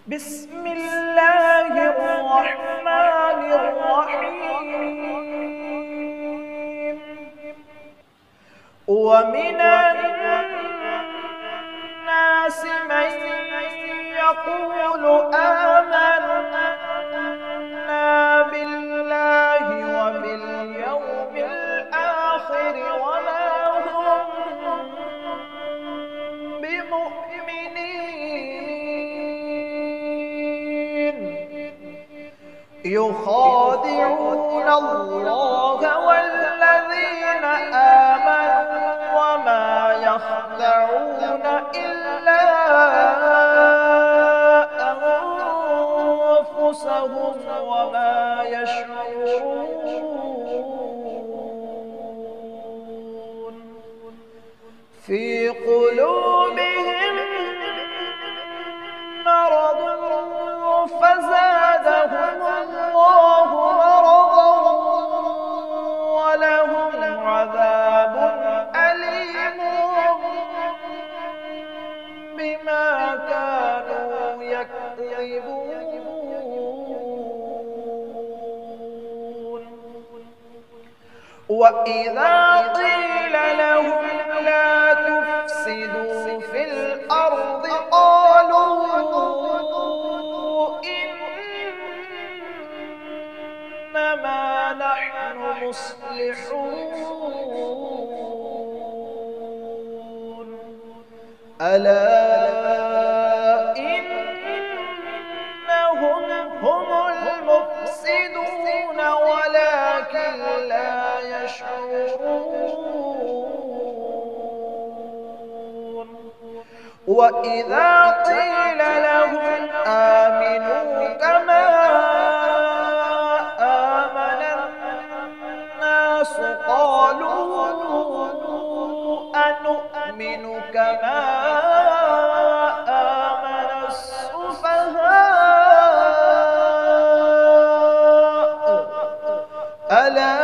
بسم الله الرحمن الرحيم. ومن الناس من يقول آمنا بالله وباليوم الآخر وما هم بمؤمنين، يخادعون الله والذين آمنوا وما يخدعون إلا أنفسهم وما يشعرون. في قلوبهم مرض فزادهم الله مرضا ولهم عذاب أليم بما كانوا يكذبون. وإذا قيل لهم لا تفسدوا في الأرض قالوا إنما نحن مصلحون. ألا إنهم هم المفسدون ولكن لا يشعرون. وإذا قيل لهم آمنوا كما آمن الناس قالوا أنؤمن كما آمن السفهاء. ألا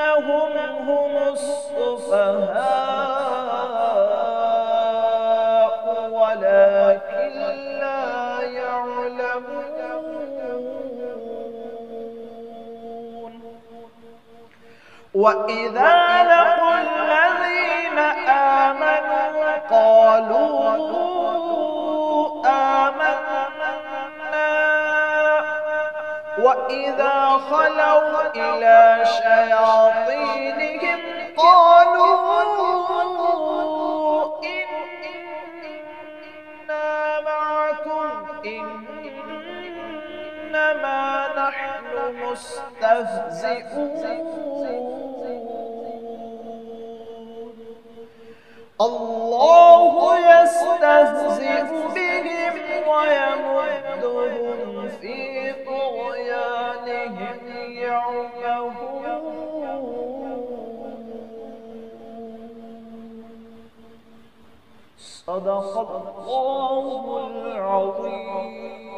إنهم هم السفهاء ولكن لا يعلمون. وإذا لقوا الذين آمنوا قالوا آمنا وإذا خلوا إلى شياطينهم قالوا إنا معكم إنما نحن مستهزئون. الله يستهزئ بهم ويمدهم في طغيانهم يعمهون. صدق الله العظيم.